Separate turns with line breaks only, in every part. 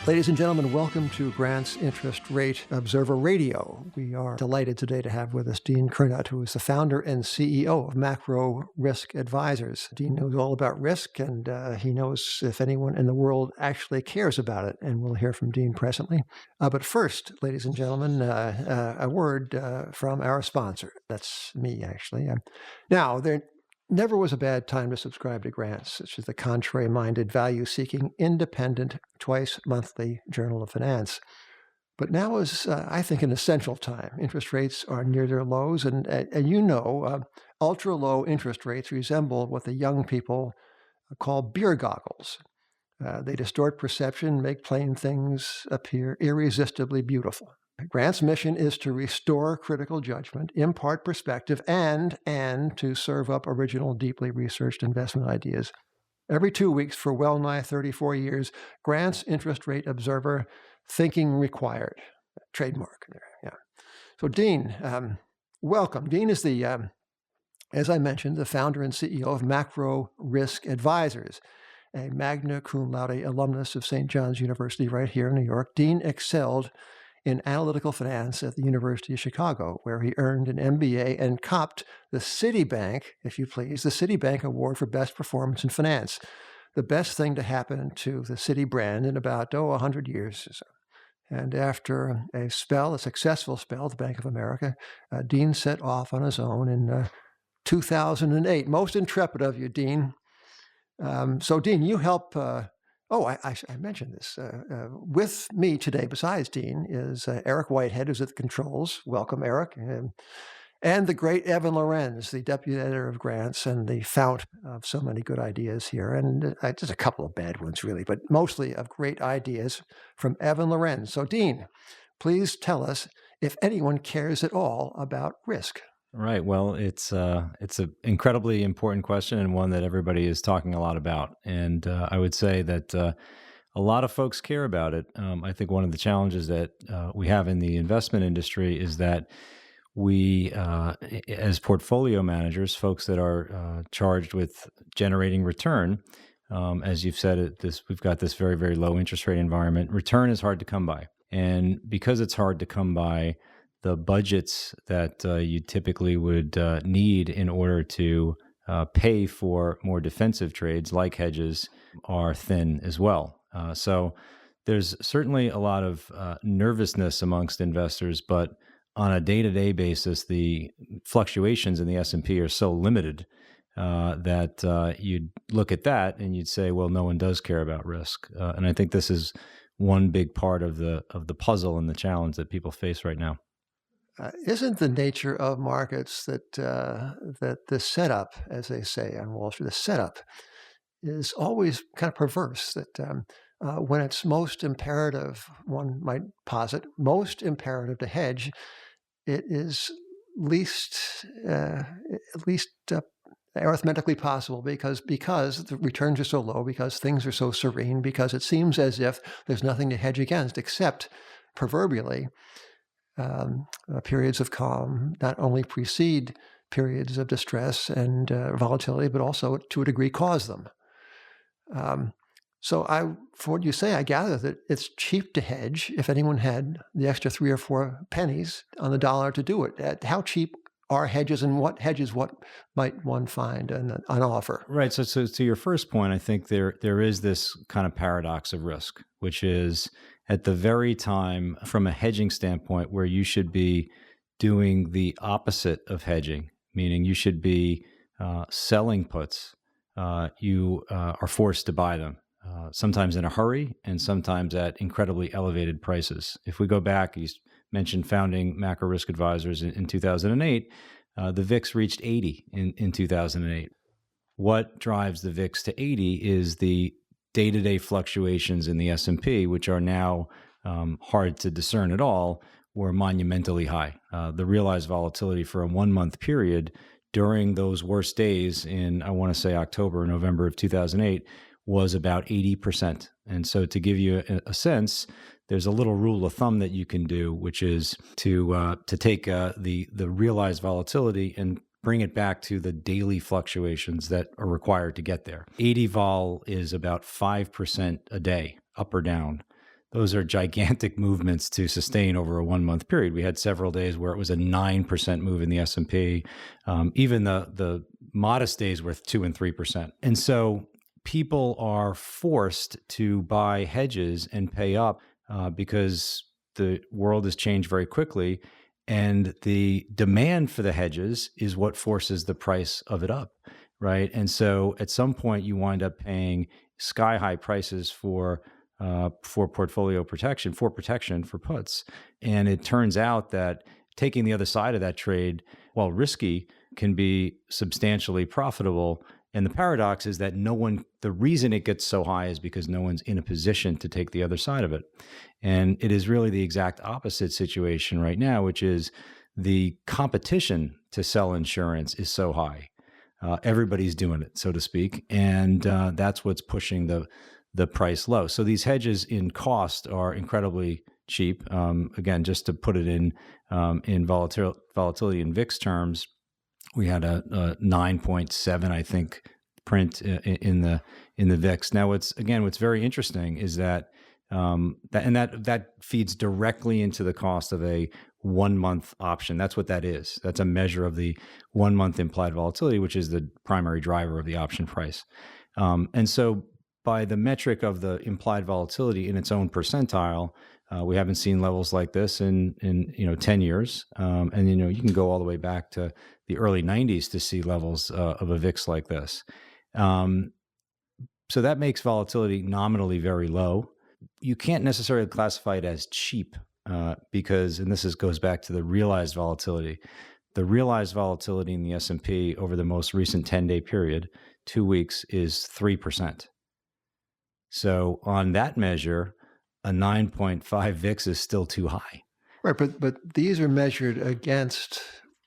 Ladies and gentlemen, welcome to Grant's Interest Rate Observer Radio. We are delighted today to have with us Dean Curnutt, who is the founder and CEO of Macro Risk Advisors. Dean knows all about risk, and he knows if anyone in the world actually cares about it, and we'll hear from Dean presently. But first, ladies and gentlemen, a word from our sponsor. That's me, actually. Now, there never was a bad time to subscribe to Grant's, which is the contrary-minded, value-seeking, independent, twice-monthly Journal of Finance. But now is, I think, an essential time. Interest rates are near their lows, and ultra-low interest rates resemble what the young people call beer goggles. They distort perception, make plain things appear irresistibly beautiful. Grant's mission is to restore critical judgment, impart perspective, and to serve up original, deeply researched investment ideas. Every 2 weeks for well nigh 34 years, Grant's Interest Rate Observer, Thinking Required. Trademark there, yeah. So Dean, welcome. Dean is the, as I mentioned, the founder and CEO of Macro Risk Advisors, a magna cum laude alumnus of St. John's University right here in New York. Dean excelled in analytical finance at the University of Chicago, where he earned an MBA and copped the Citibank, if you please, the Citibank Award for Best Performance in Finance, the best thing to happen to the Citi brand in about, 100 years or so. And after a successful spell at the Bank of America, Dean set off on his own in 2008. Most intrepid of you, Dean. So, Dean, you help... I mentioned this. With me today, besides Dean, is Eric Whitehead, who's at the controls. Welcome, Eric. And the great Evan Lorenz, the deputy editor of Grants and the fount of so many good ideas here. And just a couple of bad ones, really, but mostly of great ideas from Evan Lorenz. So, Dean, please tell us if anyone cares at all about risk.
Right. Well, it's an incredibly important question and one that everybody is talking a lot about. And I would say that a lot of folks care about it. I think one of the challenges that we have in the investment industry is that we, as portfolio managers, folks that are charged with generating return, as you've said, we've got this very, very low interest rate environment. Return is hard to come by. And because it's hard to come by, the budgets that you typically would need in order to pay for more defensive trades like hedges are thin as well. So there's certainly a lot of nervousness amongst investors, but on a day-to-day basis, the fluctuations in the S&P are so limited that you'd look at that and you'd say, well, no one does care about risk. And I think this is one big part of the puzzle and the challenge that people face right now.
Isn't the nature of markets that the setup, as they say on Wall Street, the setup is always kind of perverse, that when it's most imperative, one might posit, most imperative to hedge, it is least arithmetically possible because the returns are so low, because things are so serene, because it seems as if there's nothing to hedge against except, proverbially, periods of calm not only precede periods of distress and volatility, but also to a degree cause them. So for what you say, I gather that it's cheap to hedge if anyone had the extra 3 or 4 pennies on the dollar to do it. How cheap are hedges, and what might one find on offer?
Right. So to your first point, I think there is this kind of paradox of risk, which is at the very time, from a hedging standpoint, where you should be doing the opposite of hedging, meaning you should be selling puts, you are forced to buy them, sometimes in a hurry and sometimes at incredibly elevated prices. If we go back, you mentioned founding Macro Risk Advisors in 2008, the VIX reached 80 in 2008. What drives the VIX to 80 is the day-to-day fluctuations in the S&P, which are now hard to discern at all, were monumentally high. The realized volatility for a 1-month period during those worst days in, I want to say, October or November of 2008 was about 80%. And so to give you a sense, there's a little rule of thumb that you can do, which is to take the realized volatility and bring it back to the daily fluctuations that are required to get there. 80 vol is about 5% a day, up or down. those are gigantic movements to sustain over a 1 month period. We had several days where it was a 9% move in the S&P. Even the modest days were 2 and 3%. And so people are forced to buy hedges and pay up because the world has changed very quickly. And the demand for the hedges is what forces the price of it up, right? And so at some point you wind up paying sky high prices for portfolio protection, for puts. And it turns out that taking the other side of that trade, while risky, can be substantially profitable. And the paradox is that the reason it gets so high is because no one's in a position to take the other side of it. And it is really the exact opposite situation right now, which is the competition to sell insurance is so high. Everybody's doing it, so to speak. And that's what's pushing the price low. So these hedges in cost are incredibly cheap. Again, just to put it in volatility in VIX terms, we had a 9.7, I think, print in the VIX. Now, what's very interesting is that that feeds directly into the cost of a 1 month option. That's what that is. That's a measure of the 1 month implied volatility, which is the primary driver of the option price. And so, by the metric of the implied volatility in its own percentile, we haven't seen levels like this in 10 years. And you can go all the way back to the early 90s to see levels of a VIX like this. So that makes volatility nominally very low. You can't necessarily classify it as cheap because, and this goes back to the realized volatility. The realized volatility in the S&P over the most recent 10-day period, 2 weeks, is 3%. So on that measure, a 9.5 VIX is still too high.
Right, but these are measured against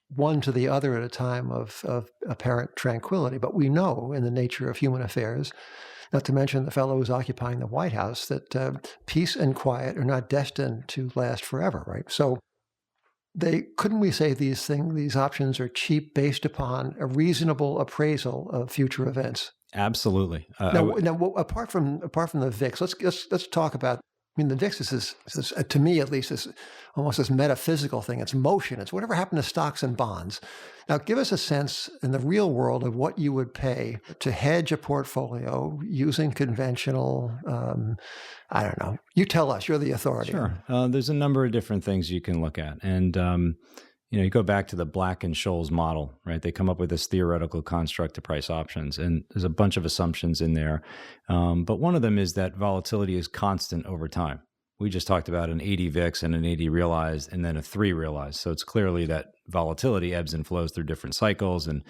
one to the other at a time of apparent tranquility. But we know in the nature of human affairs, not to mention the fellow who's occupying the White House, that peace and quiet are not destined to last forever, right? So couldn't we say these options are cheap based upon a reasonable appraisal of future events?
Absolutely.
Now, apart from the VIX, let's talk about. I mean, the VIX is to me at least, is almost this metaphysical thing. It's motion. It's whatever happened to stocks and bonds. Now, give us a sense in the real world of what you would pay to hedge a portfolio using conventional. I don't know. You tell us. You're the authority.
Sure. There's a number of different things you can look at, and you go back to the Black and Scholes model, right? They come up with this theoretical construct to price options, and there's a bunch of assumptions in there. But one of them is that volatility is constant over time. We just talked about an 80 VIX and an 80 realized and then a 3 realized. So it's clearly that volatility ebbs and flows through different cycles and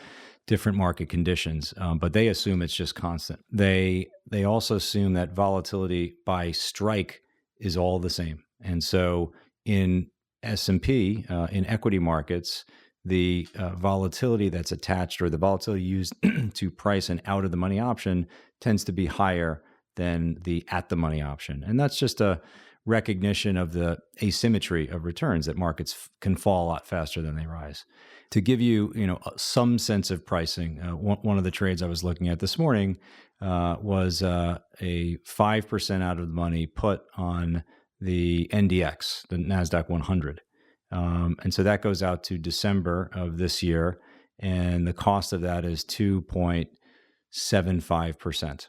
different market conditions, but they assume it's just constant. They also assume that volatility by strike is all the same. And so in S&P, in equity markets, the volatility that's attached, or the volatility used to price an out-of-the-money option, tends to be higher than the at-the-money option. And that's just a recognition of the asymmetry of returns, that markets can fall a lot faster than they rise. To give you, some sense of pricing, one of the trades I was looking at this morning was a 5% out-of-the-money put on the NDX, the NASDAQ 100. And so that goes out to December of this year, and the cost of that is 2.75%.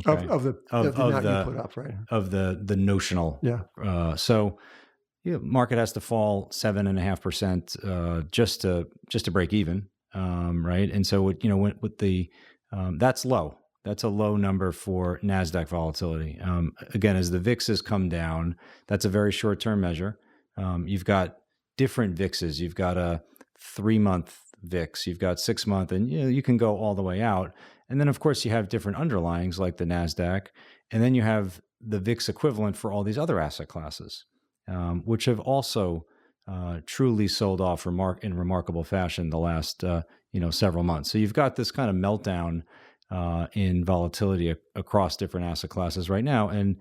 Okay.
Of the amount you put up, right?
Of the notional.
Yeah.
So market has to fall 7.5% just to break even, right? And so with the that's low. That's a low number for NASDAQ volatility. Again, as the VIX has come down, that's a very short-term measure. You've got different VIXs. You've got a 3-month VIX. You've got 6-month, and you can go all the way out. And then, of course, you have different underlyings like the NASDAQ. And then you have the VIX equivalent for all these other asset classes, which have also truly sold off in remarkable fashion the last several months. So you've got this kind of meltdown in volatility across different asset classes right now. And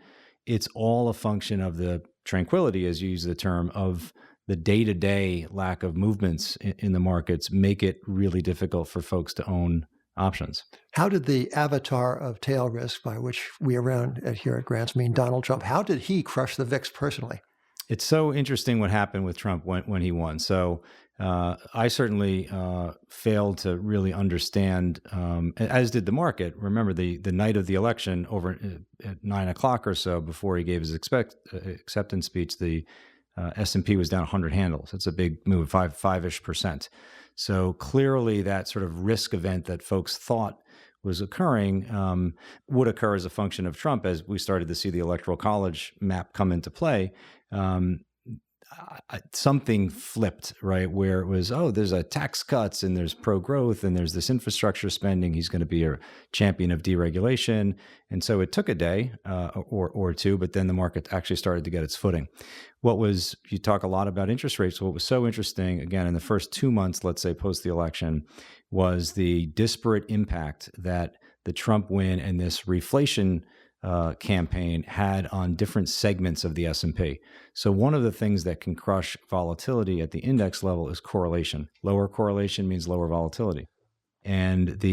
it's all a function of the tranquility, as you use the term, of the day-to-day lack of movements in the markets make it really difficult for folks to own options.
How did the avatar of tail risk, by which we around here at Grants mean Donald Trump, how did he crush the VIX personally?
It's so interesting what happened with Trump when he won. So I certainly failed to really understand, as did the market. Remember, the night of the election, over at 9 o'clock or so, before he gave his acceptance speech, the S&P was down 100 handles. It's a big move, five-ish percent. So clearly, that sort of risk event that folks thought was occurring would occur as a function of Trump, as we started to see the Electoral College map come into play. Something flipped, right, where it was, there's a tax cuts and there's pro-growth and there's this infrastructure spending. He's going to be a champion of deregulation. And so it took a day or two, but then the market actually started to get its footing. You talk a lot about interest rates. What was so interesting, again, in the first 2 months, let's say post the election, was the disparate impact that the Trump win and this reflation campaign had on different segments of the S&P. So one of the things that can crush volatility at the index level is correlation. Lower correlation means lower volatility. And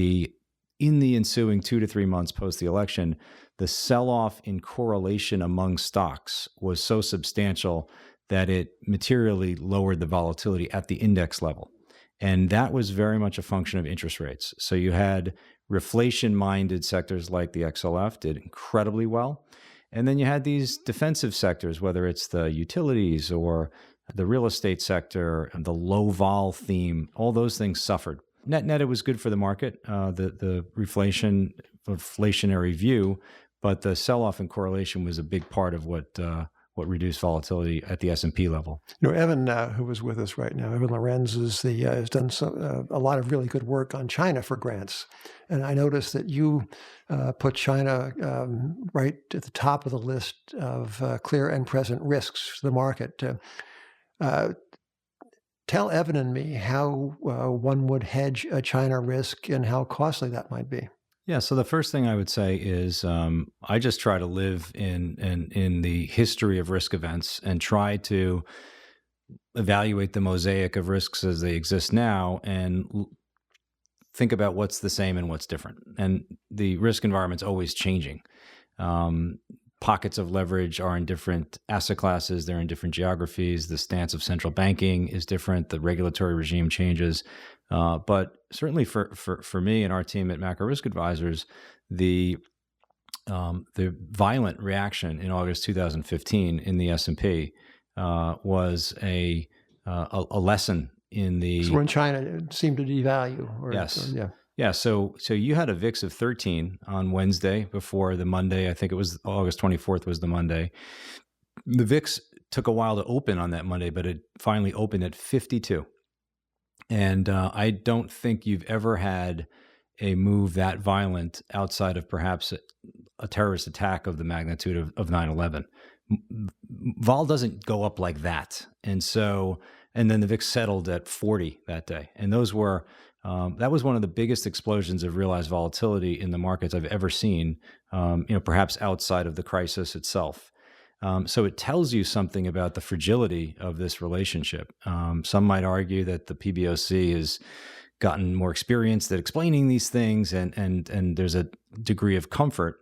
in the ensuing 2 to 3 months post the election, the sell-off in correlation among stocks was so substantial that it materially lowered the volatility at the index level. And that was very much a function of interest rates. So you had reflation-minded sectors like the XLF did incredibly well. And then you had these defensive sectors, whether it's the utilities or the real estate sector, the low vol theme, all those things suffered. Net, it was good for the market, the reflationary view, but the sell-off in correlation was a big part of what reduced volatility at the S&P level.
Evan, who was with us right now, Evan Lorenz has done a lot of really good work on China for Grants. And I noticed that you put China right at the top of the list of clear and present risks to the market. Tell Evan and me how one would hedge a China risk and how costly that might be.
Yeah, so the first thing I would say is I just try to live in the history of risk events and try to evaluate the mosaic of risks as they exist now and think about what's the same and what's different. And the risk environment's always changing. Pockets of leverage are in different asset classes. They're in different geographies. The stance of central banking is different. The regulatory regime changes. But certainly for me and our team at Macro Risk Advisors, the violent reaction in August 2015 in the S&P was a lesson in the...
So when China seemed to devalue.
Yes. Yeah. So you had a VIX of 13 on Wednesday before the Monday. I think it was August 24th was the Monday. The VIX took a while to open on that Monday, but it finally opened at 52. And I don't think you've ever had a move that violent outside of perhaps a terrorist attack of the magnitude of 9/11. Vol doesn't go up like that. And then the VIX settled at 40 that day. And those were, that was one of the biggest explosions of realized volatility in the markets I've ever seen, perhaps outside of the crisis itself. So it tells you something about the fragility of this relationship. Some might argue that the PBOC has gotten more experienced at explaining these things, and there's a degree of comfort.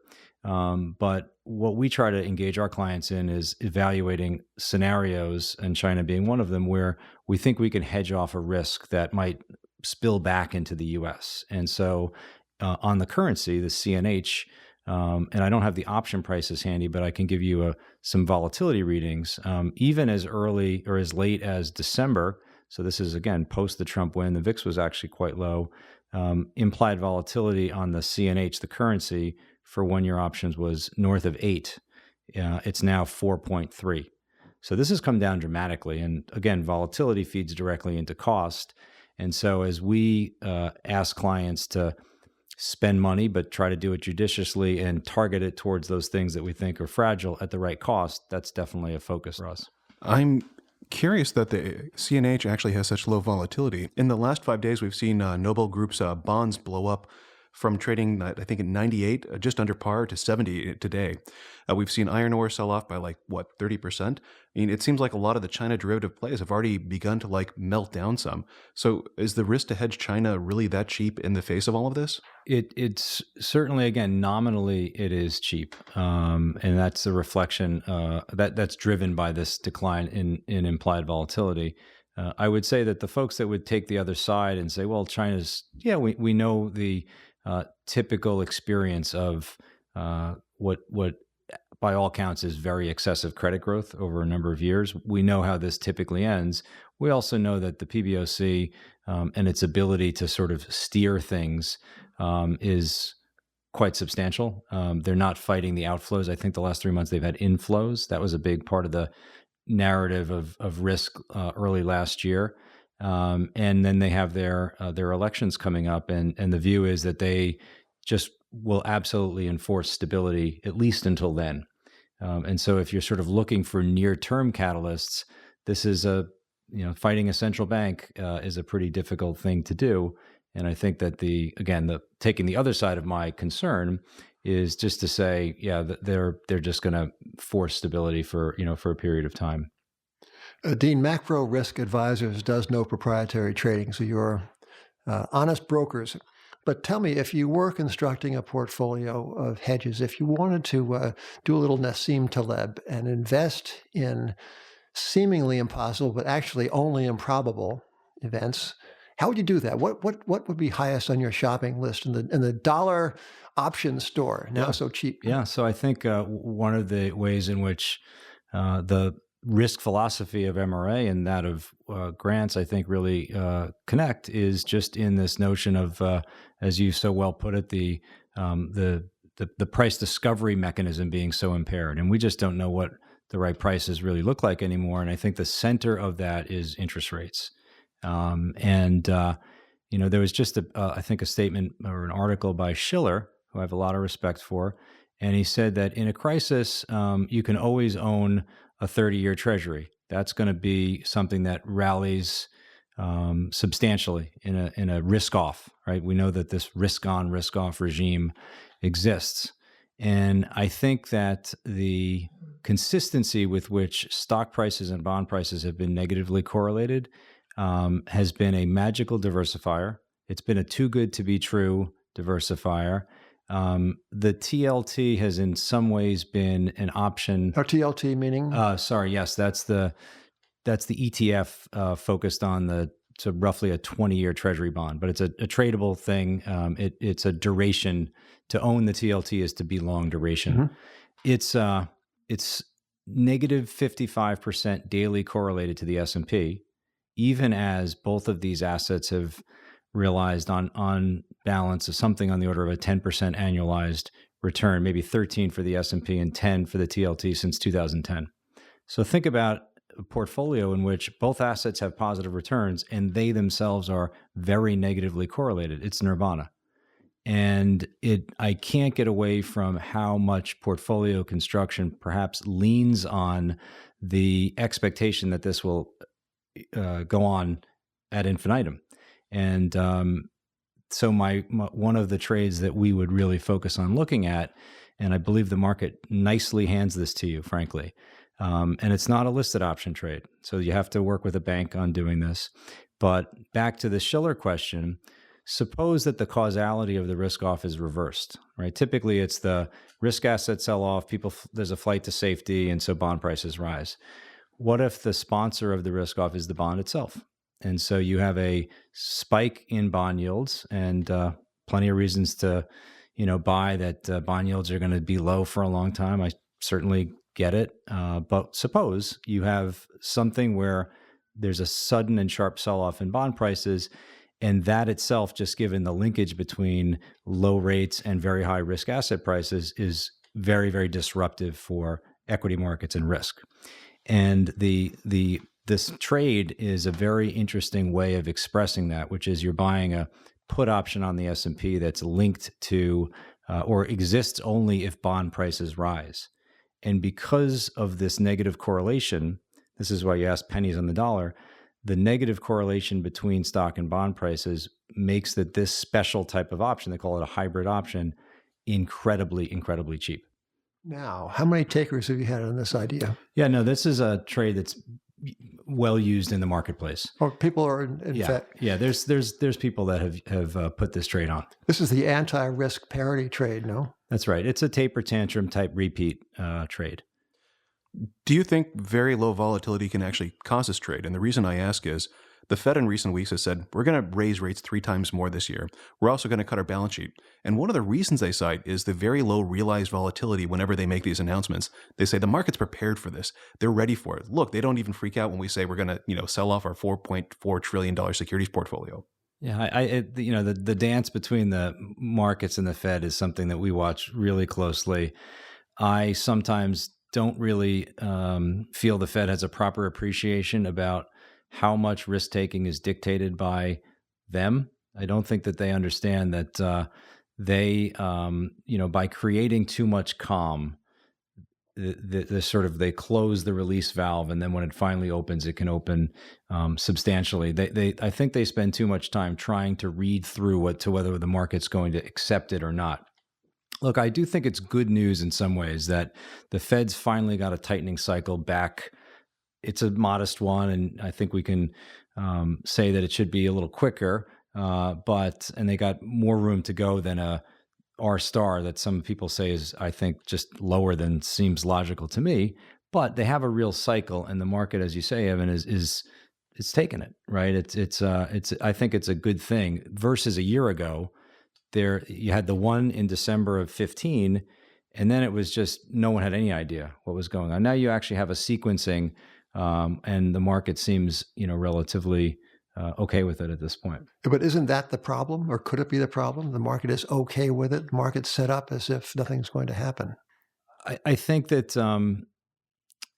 But what we try to engage our clients in is evaluating scenarios, and China being one of them, where we think we can hedge off a risk that might spill back into the U.S. And so on the currency, the CNH, and I don't have the option prices handy, but I can give you some volatility readings. Even as early or as late as December, so this is, again, post the Trump win, the VIX was actually quite low. Implied volatility on the CNH, the currency, for one-year options was north of 8. It's now 4.3. So this has come down dramatically. And again, volatility feeds directly into cost. And so as we ask clients to spend money, but try to do it judiciously and target it towards those things that we think are fragile at the right cost, that's definitely a focus for us.
I'm curious that the CNH actually has such low volatility. In the last 5 days, we've seen Noble Group's bonds blow up from trading, I think, at 98, just under par, to 70 today. We've seen iron ore sell off by 30%. I mean, it seems like a lot of the China derivative plays have already begun to melt down some. So is the risk to hedge China really that cheap in the face of all of this?
It's certainly, again, nominally it is cheap, and that's a reflection that's driven by this decline in implied volatility. I would say that the folks that would take the other side and say, well, China's, we know the typical experience of what by all counts is very excessive credit growth over a number of years. We know how this typically ends. We also know that the PBOC and its ability to sort of steer things is quite substantial. They're not fighting the outflows. I think the last 3 months they've had inflows. That was a big part of the narrative of risk early last year. And then they have their elections coming up, and the view is that they just will absolutely enforce stability at least until then. And so if you're sort of looking for near-term catalysts, this is fighting a central bank is a pretty difficult thing to do. And I think that taking the other side of my concern is just to say, they're just going to force stability for a period of time.
Dean, Macro Risk Advisors does no proprietary trading, so you're honest brokers. But tell me, if you were constructing a portfolio of hedges, if you wanted to do a little Nassim Taleb and invest in seemingly impossible, but actually only improbable events, how would you do that? What would be highest on your shopping list in the dollar option store now so cheap?
Yeah, so I think one of the ways in which the risk philosophy of MRA and that of grants, I think, really connect is just in this notion of, as you so well put it, the price discovery mechanism being so impaired, and we just don't know what the right prices really look like anymore. And I think the center of that is interest rates. There was just I think a statement or an article by Schiller, who I have a lot of respect for, and he said that in a crisis, you can always own a 30-year treasury. That's going to be something that rallies substantially in a risk-off, right? We know that this risk-on, risk-off regime exists. And I think that the consistency with which stock prices and bond prices have been negatively correlated has been a magical diversifier. It's been a too good to be true diversifier. The TLT has in some ways been an option.
Or TLT meaning?
Yes, that's the ETF focused on so roughly a 20-year treasury bond, but it's a tradable thing. It's a duration. To own the TLT is to be long duration. Mm-hmm. It's negative 55% daily correlated to the S&P, even as both of these assets have realized on balance of something on the order of a 10% annualized return, maybe 13 for the S&P and 10 for the TLT since 2010. So think about a portfolio in which both assets have positive returns and they themselves are very negatively correlated. It's nirvana. And I can't get away from how much portfolio construction perhaps leans on the expectation that this will go on ad infinitum. And so one of the trades that we would really focus on looking at, and I believe the market nicely hands this to you, frankly, and it's not a listed option trade. So you have to work with a bank on doing this. But back to the Schiller question, suppose that the causality of the risk off is reversed, right? Typically it's the risk assets sell off, there's a flight to safety, and so bond prices rise. What if the sponsor of the risk off is the bond itself? And so you have a spike in bond yields and plenty of reasons to, buy that bond yields are going to be low for a long time. I certainly get it. But suppose you have something where there's a sudden and sharp sell-off in bond prices, and that itself, just given the linkage between low rates and very high risk asset prices, is very, very disruptive for equity markets and risk. And this trade is a very interesting way of expressing that, which is you're buying a put option on the S&P that's linked to or exists only if bond prices rise. And because of this negative correlation, this is why you ask pennies on the dollar, the negative correlation between stock and bond prices makes that this special type of option, they call it a hybrid option, incredibly, incredibly cheap.
Now, how many takers have you had on this idea?
Yeah, no, this is a trade that's well used in the marketplace.
Or people are in fact.
Yeah, there's people that have put this trade on.
This is the anti-risk parity trade, no?
That's right. It's a taper tantrum type repeat trade.
Do you think very low volatility can actually cause this trade? And the reason I ask is the Fed in recent weeks has said, we're going to raise rates 3 times more this year. We're also going to cut our balance sheet. And one of the reasons they cite is the very low realized volatility whenever they make these announcements. They say the market's prepared for this. They're ready for it. Look, they don't even freak out when we say we're going to, sell off our $4.4 trillion securities portfolio.
Yeah, the dance between the markets and the Fed is something that we watch really closely. I sometimes don't really feel the Fed has a proper appreciation about how much risk taking is dictated by them. I don't think that they understand that they, by creating too much calm, they close the release valve, and then when it finally opens, it can open substantially. I think they spend too much time trying to read through whether the market's going to accept it or not. Look, I do think it's good news in some ways that the Fed's finally got a tightening cycle back. It's a modest one, and I think we can say that it should be a little quicker, and they got more room to go than a R star that some people say is, I think, just lower than seems logical to me. But they have a real cycle, and the market, as you say, Evan, is taking it, right? I think it's a good thing versus a year ago. There, you had the one in December of 15, and then it was just no one had any idea what was going on. Now you actually have a sequencing, and the market seems, relatively okay with it at this point.
But isn't that the problem, or could it be the problem? The market is okay with it. The market's set up as if nothing's going to happen.
I think that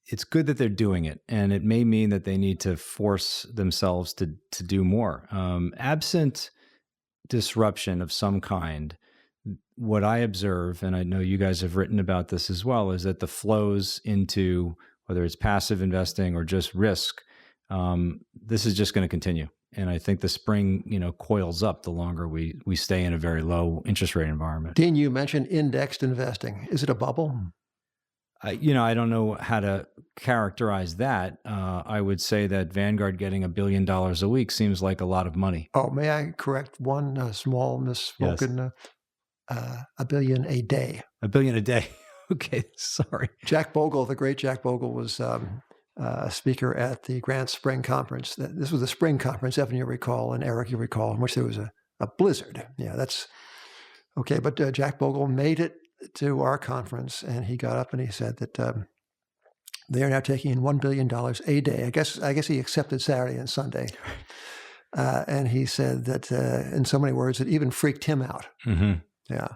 it's good that they're doing it, and it may mean that they need to force themselves to do more. Absent disruption of some kind, what I observe, and I know you guys have written about this as well, is that the flows into whether it's passive investing or just risk, this is just going to continue. And I think the spring, coils up the longer we stay in a very low interest rate environment.
Dean, you mentioned indexed investing. Is it a bubble?
I don't know how to characterize that. I would say that Vanguard getting $1 billion a week seems like a lot of money.
Oh, may I correct one small misspoken? Yes. $1 billion a day.
$1 billion a day. Okay, sorry.
Jack Bogle, the great Jack Bogle, was a speaker at the Grant Spring Conference. This was the spring conference, Evan, you recall, and Eric, you recall, in which there was a blizzard. Yeah, that's okay. But Jack Bogle made it to our conference, and he got up and he said that they are now taking in $1 billion a day. I guess he accepted Saturday and Sunday. And he said that, in so many words, it even freaked him out.
Mm-hmm.
Yeah.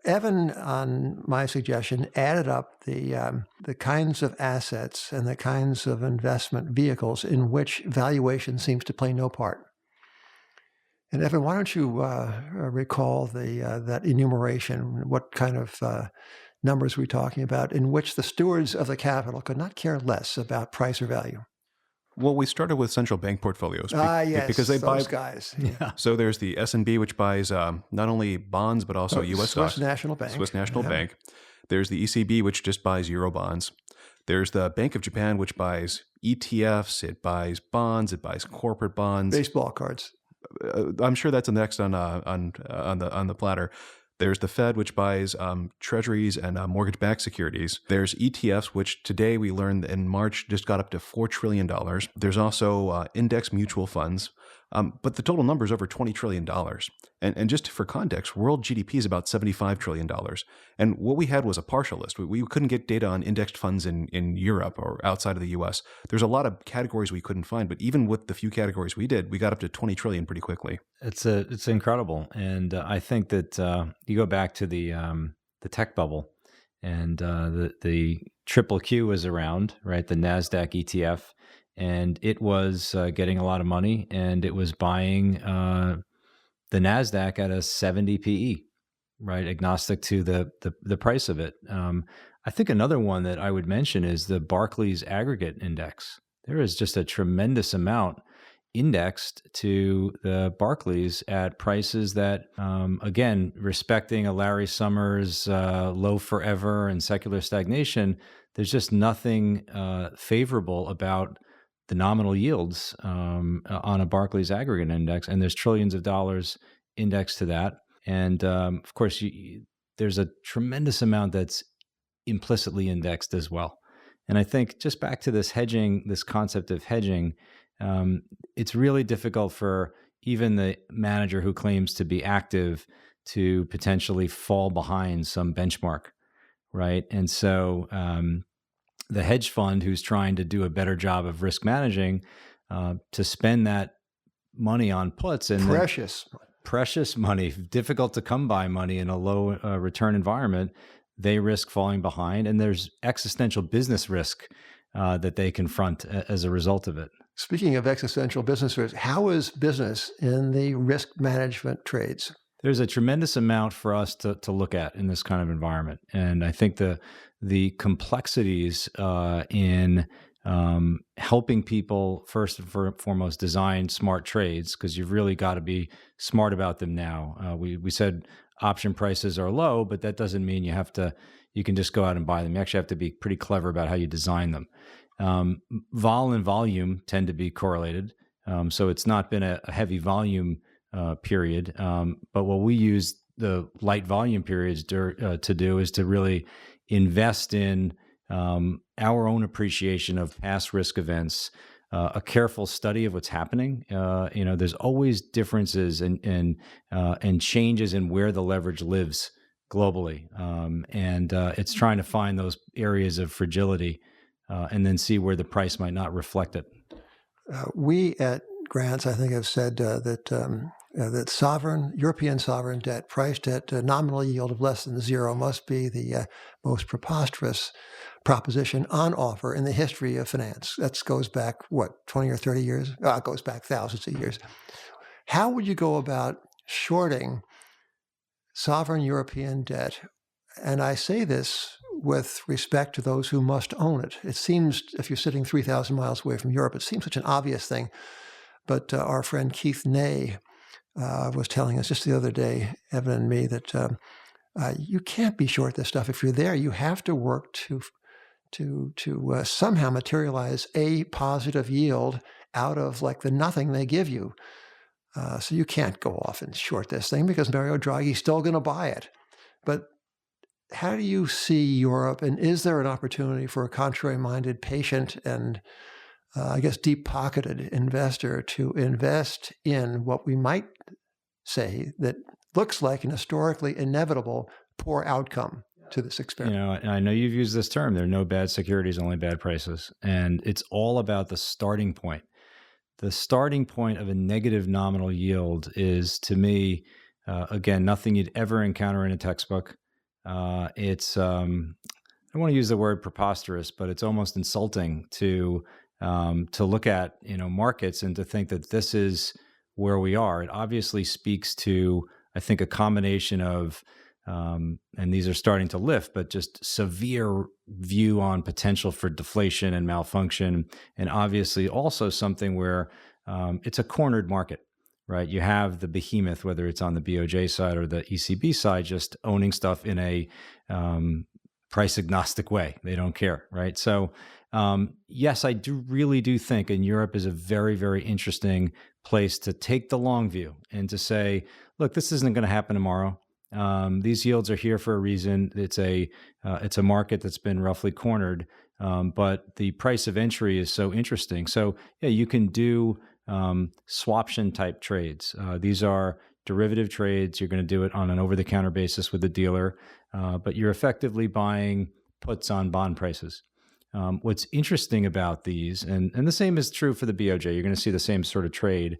Evan, on my suggestion, added up the kinds of assets and the kinds of investment vehicles in which valuation seems to play no part. And Evan, why don't you recall that enumeration? What kind of numbers we're talking about in which the stewards of the capital could not care less about price or value?
Well, we started with central bank portfolios.
Yes,
because they
those
buy
guys.
Yeah.
So there's the S&B, which buys not only bonds but also U.S. stocks.
Swiss National Bank.
Swiss National Bank. There's the ECB, which just buys euro bonds. There's the Bank of Japan, which buys ETFs. It buys bonds. It buys corporate bonds.
Baseball cards.
I'm sure that's the next on the platter. There's the Fed, which buys treasuries and mortgage-backed securities. There's ETFs, which today we learned in March just got up to $4 trillion. There's also index mutual funds. But the total number is over $20 trillion. And just for context, world GDP is about $75 trillion. And what we had was a partial list. We couldn't get data on indexed funds in Europe or outside of the US. There's a lot of categories we couldn't find, but even with the few categories we did, we got up to 20 trillion pretty quickly.
It's incredible. And I think that you go back to the tech bubble, and the triple Q was around, right? The NASDAQ ETF. And it was getting a lot of money, and it was buying the NASDAQ at a 70 PE, right? Agnostic to the price of it. I think another one that I would mention is the Barclays Aggregate Index. There is just a tremendous amount indexed to the Barclays at prices that, again, respecting a Larry Summers low forever and secular stagnation, there's just nothing favorable about the nominal yields on a Barclays aggregate index, and there's trillions of dollars indexed to that. And of course, there's a tremendous amount that's implicitly indexed as well. And I think just back to this hedging, this concept of hedging, it's really difficult for even the manager who claims to be active to potentially fall behind some benchmark, right? And so the hedge fund who's trying to do a better job of risk managing to spend that money on puts and precious money, difficult to come by money in a low return environment, they risk falling behind, and there's existential business risk that they confront as a result of it.
Speaking of existential business risk, how is business in the risk management trades?
There's a tremendous amount for us to look at in this kind of environment, and I think the complexities in helping people first and foremost design smart trades, because you've really got to be smart about them now. We said option prices are low, but that doesn't mean you can just go out and buy them. You actually have to be pretty clever about how you design them. Vol and volume tend to be correlated. So it's not been a heavy volume period. But what we use the light volume periods to do is to really invest in our own appreciation of past risk events, a careful study of what's happening. There's always differences and changes in where the leverage lives globally. And it's trying to find those areas of fragility and then see where the price might not reflect it.
We at Grants, I think, have said that European sovereign debt priced at a nominal yield of less than zero must be the most preposterous proposition on offer in the history of finance. That goes back, 20 or 30 years? It goes back thousands of years. How would you go about shorting sovereign European debt? And I say this with respect to those who must own it. It seems, if you're sitting 3,000 miles away from Europe, it seems such an obvious thing. But our friend Keith Ney was telling us just the other day, Evan and me, that you can't be short this stuff. If you're there, you have to work to somehow materialize a positive yield out of like the nothing they give you. So you can't go off and short this thing because Mario Draghi's still going to buy it. But how do you see Europe, and is there an opportunity for a contrary-minded, patient, and I guess deep-pocketed investor to invest in what we might say that looks like an historically inevitable poor outcome to this experiment?
And I know you've used this term, there are no bad securities, only bad prices. And it's all about the starting point. The starting point of a negative nominal yield is, to me, again, nothing you'd ever encounter in a textbook. It's I don't want to use the word preposterous, but it's almost insulting to look at markets and to think that this is where we are. It obviously speaks to, I think, a combination of and these are starting to lift, but just severe view on potential for deflation and malfunction, and obviously also something where it's a cornered market. Right, you have the behemoth, whether it's on the BOJ side or the ECB side, just owning stuff in a price agnostic way. They don't care, right? So, yes, I really do think, and Europe is a very, very interesting place to take the long view and to say, look, this isn't going to happen tomorrow. These yields are here for a reason. It's a market that's been roughly cornered, but the price of entry is so interesting. So, yeah, you can do swaption type trades. These are derivative trades. You're going to do it on an over-the-counter basis with a dealer, but you're effectively buying puts on bond prices. What's interesting about these, and the same is true for the BOJ, you're going to see the same sort of trade,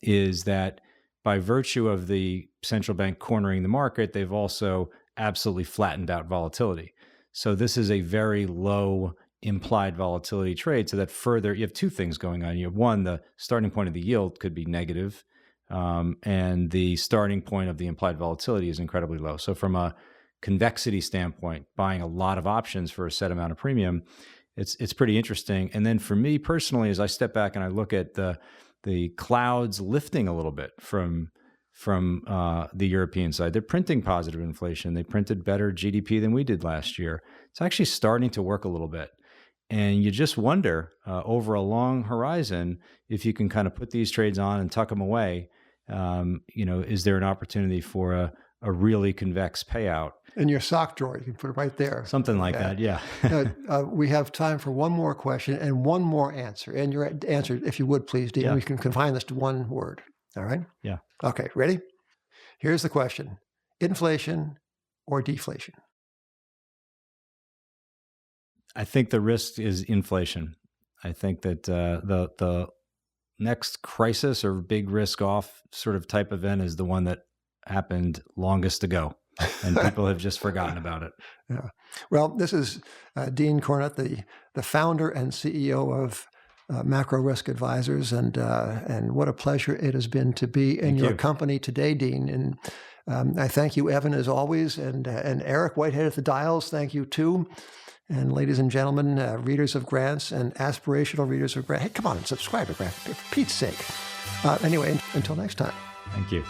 is that by virtue of the central bank cornering the market, they've also absolutely flattened out volatility. So this is a very low implied volatility trade, so that further you have two things going on. You have one, the starting point of the yield could be negative, and the starting point of the implied volatility is incredibly low. So from a convexity standpoint, buying a lot of options for a set amount of premium, it's pretty interesting. And then for me personally, as I step back and I look at the the clouds lifting a little bit from the European side. They're printing positive inflation. They printed better GDP than we did last year. It's actually starting to work a little bit. And you just wonder over a long horizon if you can kind of put these trades on and tuck them away. Is there an opportunity for a really convex payout?
In your sock drawer, you can put it right there.
Something like that, yeah.
We have time for one more question and one more answer. And your answer, if you would please, Dean, we can confine this to one word. All right?
Yeah.
Okay, ready? Here's the question. Inflation or deflation?
I think the risk is inflation. I think that the next crisis or big risk off sort of type event is the one that happened longest ago, and people have just forgotten about it.
Yeah. Well, this is Dean Curnutt, the founder and CEO of Macro Risk Advisors, and what a pleasure it has been to be in your company today, Dean. And I thank you, Evan, as always, and Eric Whitehead at the dials. Thank you too. And ladies and gentlemen, readers of Grants and aspirational readers of Grants, hey, come on and subscribe to Grants, for Pete's sake. Anyway, until next time.
Thank you.